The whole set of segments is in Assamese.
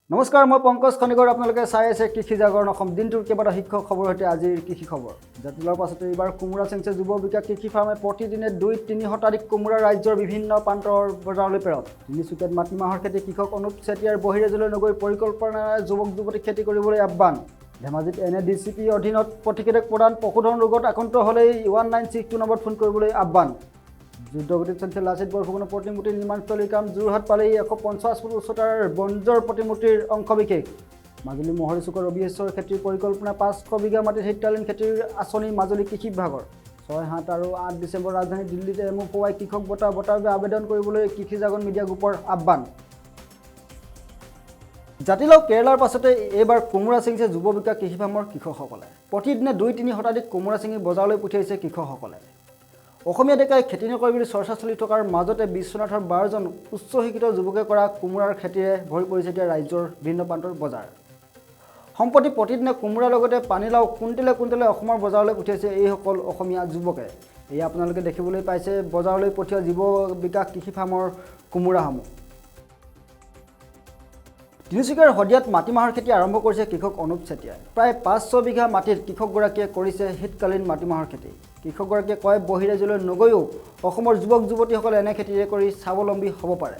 নমস্কাৰ মই পংকজ খনিকৰ আপোনালোকে চাই আছে কৃষি জাগৰণ অসম দিনটোৰ কেইবাটা শিক্ষক খবৰ সৈতে আজিৰ কৃষি খবৰ জাতিলাৰ পাছতে এইবাৰ কোমোৰা চিঙিছে যুৱ বিকাশ কৃষি ফাৰ্মে প্ৰতিদিনে 2-3 শতাধিক কোমোৰা ৰাজ্যৰ বিভিন্ন প্ৰান্তৰ বজাৰলৈ প্ৰেৰণ তিনিচুকীয়াত মাটিমাহৰ খেতি কৃষক অনুপ চেতিয়াৰ বহিৰাজ্যলৈ নগৈ পৰিকল্পনাৰে যুৱক যুৱতীক খেতি কৰিবলৈ আহ্বান ধেমাজিত NADCP অধীনত প্ৰতিষেধক প্ৰদান পশুধন ৰোগত আক্ৰান্ত হ'লেই 1962 নম্বৰত ফোন কৰিবলৈ আহ্বান যুদ্ধগতিত চলিছে লাচিত বৰফুকনৰ প্ৰতিমূৰ্তি নিৰ্মাণস্থলীৰ কাম যোৰহাট পালেই 150 ফুট উচ্চতাৰ বঞ্জৰ প্ৰতিমূৰ্তিৰ অংশবিশেষ মাজুলী মহৰীচুকৰ ৰবিহেশ্বৰ খেতিৰ পৰিকল্পনা 500 বিঘা মাটিত শীতকালীন খেতিৰ আঁচনি মাজুলী কৃষি বিভাগৰ 6, 7 আৰু 8 ডিচেম্বৰ ৰাজধানী দিল্লীত MOPY কৃষক বঁটাৰ বাবে আবেদন কৰিবলৈ কৃষি জাগৰণ মিডিয়া গ্ৰুপৰ আহ্বান জাতিলাও কেৰালাৰ পাছতে এইবাৰ কোমোৰা চিঙিছে যুৱ বিকাশ কৃষি ফাৰ্মৰ কৃষকসকলে প্ৰতিদিনে 2-3 শতাধিক কোমোৰা চিঙি বজাৰলৈ পঠিয়াইছে কৃষকসকলে অসমীয়া ডেকাই খেতি নকৰে বুলি চৰ্চা চলি থকাৰ মাজতে বিশ্বনাথৰ 12জন উচ্চ শিক্ষিত যুৱকে কৰা কোমোৰাৰ খেতিৰে ভৰি পৰিছে এতিয়া ৰাজ্যৰ বিভিন্ন প্ৰান্তৰ বজাৰ সম্প্ৰতি প্ৰতিদিনে কোমোৰাৰ লগতে পানীলাও কুইণ্টেলে অসমৰ বজাৰলৈ পঠিয়াইছে এইসকল অসমীয়া যুৱকে এই আপোনালোকে দেখিবলৈ পাইছে বজাৰলৈ পঠিওৱা যুৱ বিকাশ কৃষি ফাৰ্মৰ কোমোৰাসমূহ তিনিচুকীয়াৰ হদিয়াত মাটিমাহৰ খেতি আৰম্ভ কৰিছে কৃষক অনুপ চেতিয়াই প্ৰায় 500 বিঘা মাটিত কৃষকগৰাকীয়ে কৰিছে শীতকালীন মাটিমাহৰ খেতি কৃষকগৰাকীয়ে কয় বহিৰাজ্যলৈ নগৈও অসমৰ যুৱক যুৱতীসকলে এনে খেতিৰে কৰি স্বাৱলম্বী হ'ব পাৰে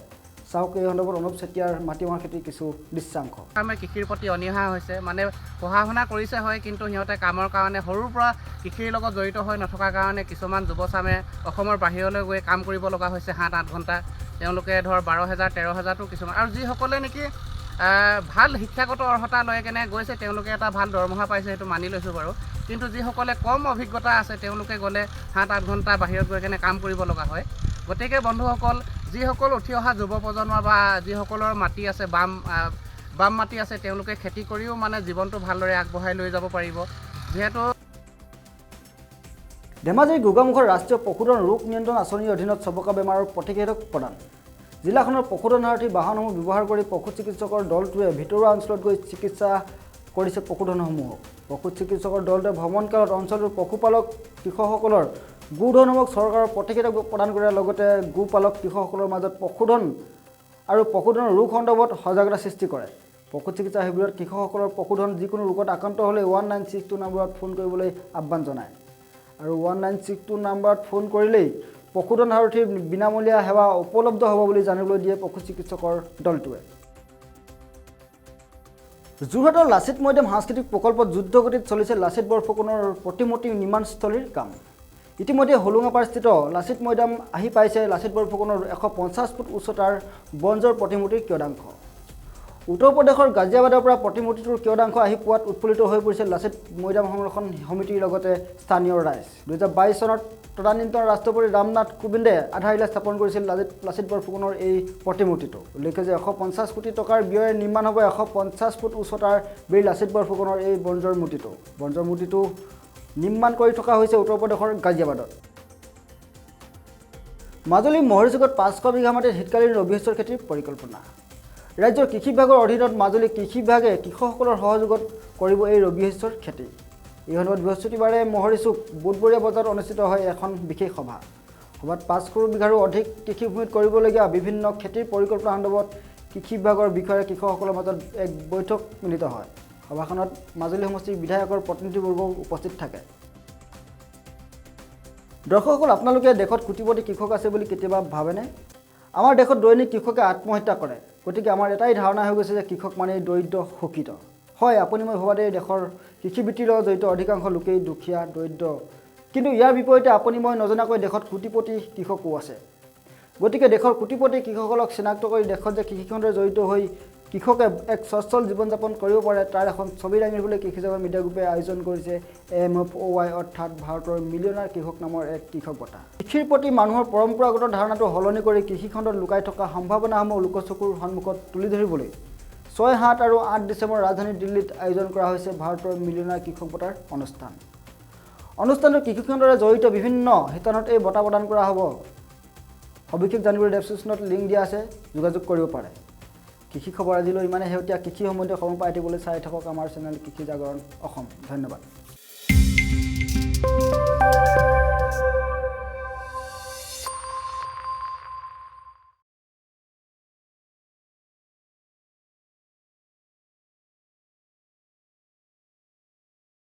চাওক এই সন্দৰ্ভত অনুপ চেতিয়াৰ মাটিমাহৰ খেতিৰ কিছু দৃশ্যাংশ আমাৰ কৃষিৰ প্ৰতি অনীহা হৈছে মানে পঢ়া শুনা কৰিছে হয় কিন্তু সিহঁতে কামৰ কাৰণে সৰুৰ পৰা কৃষিৰ লগত জড়িত হৈ নথকাৰ কাৰণে কিছুমান যুৱচামে অসমৰ বাহিৰলৈ গৈ কাম কৰিব লগা হৈছে 7-8 ঘণ্টা তেওঁলোকে ধৰ 12,000 13,000টো কিছুমান আৰু যিসকলে নেকি ভাল শিক্ষাগত অৰ্হতা লৈ কেনে গৈছে তেওঁলোকে এটা ভাল দৰমহা পাইছে সেইটো মানি লৈছোঁ বাৰু কিন্তু যিসকলে কম অভিজ্ঞতা আছে তেওঁলোকে গ'লে 7-8 ঘণ্টা বাহিৰত গৈ কেনে কাম কৰিব লগা হয় গতিকে বন্ধুসকল যিসকল উঠি অহা যুৱ প্ৰজন্ম বা যিসকলৰ মাটি আছে বাম মাটি আছে তেওঁলোকে খেতি কৰিও মানে জীৱনটো ভালদৰে আগবঢ়াই লৈ যাব পাৰিব যিহেতু ধেমাজিৰ গোগামুখৰ ৰাষ্ট্ৰীয় পশুধন ৰোগ নিয়ন্ত্ৰণ আঁচনিৰ অধীনত চবকা বেমাৰৰ প্ৰতিষেধক প্ৰদান জিলাখনৰ পশুধনাৰ্থী বাহনসমূহ ব্যৱহাৰ কৰি পশু চিকিৎসকৰ দলটোৱে ভিতৰুৱা অঞ্চলত গৈ চিকিৎসা কৰিছে পশুধনসমূহক পশু চিকিৎসকৰ দলটোৱে ভ্ৰমণকালত অঞ্চলটোৰ পশুপালক কৃষকসকলৰ গোধনসমূহক চৰকাৰৰ প্ৰতিষেধক প্ৰদান কৰাৰ লগতে গোপালক কৃষকসকলৰ মাজত পশুধনৰ ৰোগ সন্দৰ্ভত সজাগতা সৃষ্টি কৰে পশু চিকিৎসা শিবিৰত কৃষকসকলৰ পশুধন যিকোনো ৰোগত আক্ৰান্ত হ'লে 1962 নম্বৰত ফোন কৰিবলৈ আহ্বান জনায় আৰু 1962 নম্বৰত ফোন কৰিলেই পশুধন সাৰথীৰ বিনামূলীয়া সেৱা উপলব্ধ হ'ব বুলি জানিবলৈ দিয়ে পশু চিকিৎসকৰ দলটোৱে যোৰহাটৰ লাচিত মৈদাম সাংস্কৃতিক প্ৰকল্পত যুদ্ধগতিত চলিছে লাচিত বৰফুকনৰ প্ৰতিমূৰ্তি নিৰ্মাণস্থলীৰ কাম ইতিমধ্যে হলুঙাপাৰস্থিত লাচিত মৈদাম আহি পাইছে লাচিত বৰফুকনৰ 150 ফুট উচ্চতাৰ বঞ্জৰ প্ৰতিমূৰ্তিৰ কিয়দাংশ উত্তৰ প্ৰদেশৰ গাজিয়াবাদৰ পৰা প্ৰতিমূৰ্তিটোৰ কিয়দাংশ আহি পোৱাত উৎফুল্লিত হৈ পৰিছে লাচিত মৈদাম সংৰক্ষণ সমিতিৰ লগতে স্থানীয় ৰাইজ 2022 চনত তদানীন্তন ৰাষ্ট্ৰপতি ৰামনাথ কোবিন্দে আধাৰশিলা স্থাপন কৰিছিল লাচিত বৰফুকনৰ এই প্ৰতিমূৰ্তিটো উল্লেখ্য যে 150 কোটি টকাৰ ব্যয়েৰে নিৰ্মাণ হ'ব 150 ফুট উচ্চতাৰ বীৰ লাচিত বৰফুকনৰ এই বঞ্জৰ মূৰ্তিটো নিৰ্মাণ কৰি থকা হৈছে উত্তৰ প্ৰদেশৰ গাজিয়াবাদত মাজুলী মহৰীচুকত 500 বিঘা মাটিত শীতকালীন ৰবিহেশ্বৰ খেতিৰ পৰিকল্পনা ৰাজ্যৰ কৃষি বিভাগৰ অধীনত মাজুলী কৃষি বিভাগে কৃষকসকলৰ সহযোগত কৰিব এই ৰবিহেশ্বৰ খেতি এই সন্দৰ্ভত বৃহস্পতিবাৰে মহৰীচুক বুধবৰীয়া বজাৰত অনুষ্ঠিত হয় এখন বিশেষ সভাত 500 বিঘাৰো অধিক কৃষিভূমিত কৰিবলগীয়া বিভিন্ন খেতিৰ পৰিকল্পনা সন্দৰ্ভত কৃষি বিভাগৰ বিষয়ে কৃষকসকলৰ মাজত এক বৈঠক মিলিত হয় সভাখনত মাজুলী সমষ্টিৰ বিধায়কৰ প্ৰতিনিধিবৰ্গ উপস্থিত থাকে দৰ্শকসকল আপোনালোকে দেশত কোটিপতি কৃষক আছে বুলি কেতিয়াবা ভাবেনে আমাৰ দেশত দৈনিক কৃষকে আত্মহত্যা কৰে গতিকে আমাৰ এটাই ধাৰণা হৈ গৈছে যে কৃষক মানে দৰিদ্ৰ শোষিত হয় আপুনি মই ভবাতে দেশৰ কৃষিবৃত্তিৰ লগত জড়িত অধিকাংশ লোকেই দুখীয়া দৰিদ্ৰ কিন্তু ইয়াৰ বিপৰীতে আপুনি মই নজনাকৈ দেশত কোটিপতি কৃষকো আছে গতিকে দেশৰ কোটিপতি কৃষকসকলক চিনাক্ত কৰি দেশত যে কৃষিখণ্ডৰ জড়িত হৈ কৃষকে এক সচ্ছল জীৱন যাপন কৰিব পাৰে তাৰ এখন ছবি দাঙিবলৈ কৃষি জাগৰণ মিডিয়া গ্ৰুপে আয়োজন কৰিছে MOPY অৰ্থাৎ ভাৰতৰ মিলিয়নাৰ কৃষক নামৰ এক কৃষক বঁটা কৃষিৰ প্ৰতি মানুহৰ পৰম্পৰাগত ধাৰণাটো সলনি কৰি কৃষিখণ্ডত লুকাই থকা সম্ভাৱনাসমূহ লোকচকুৰ সন্মুখত তুলি ধৰিবলৈ 6, 7 আৰু 8 ডিচেম্বৰ ৰাজধানী দিল্লীত আয়োজন কৰা হৈছে ভাৰতৰ মিলিয়নাৰ কৃষক বঁটাৰ অনুষ্ঠানটোত কৃষিখণ্ডৰে জড়িত বিভিন্ন শিতানত এই বঁটা প্ৰদান কৰা হ'ব সবিশেষ জানিবলৈ ডেছক্ৰিপশ্যনত লিংক দিয়া আছে যোগাযোগ কৰিব পাৰে কৃষি খবৰ আজিলৈ ইমানে শেহতীয়া কৃষি সম্বন্ধীয় খবৰ পাই থাকিবলৈ চাই থাকক আমাৰ চেনেল কৃষি জাগৰণ অসম ধন্যবাদ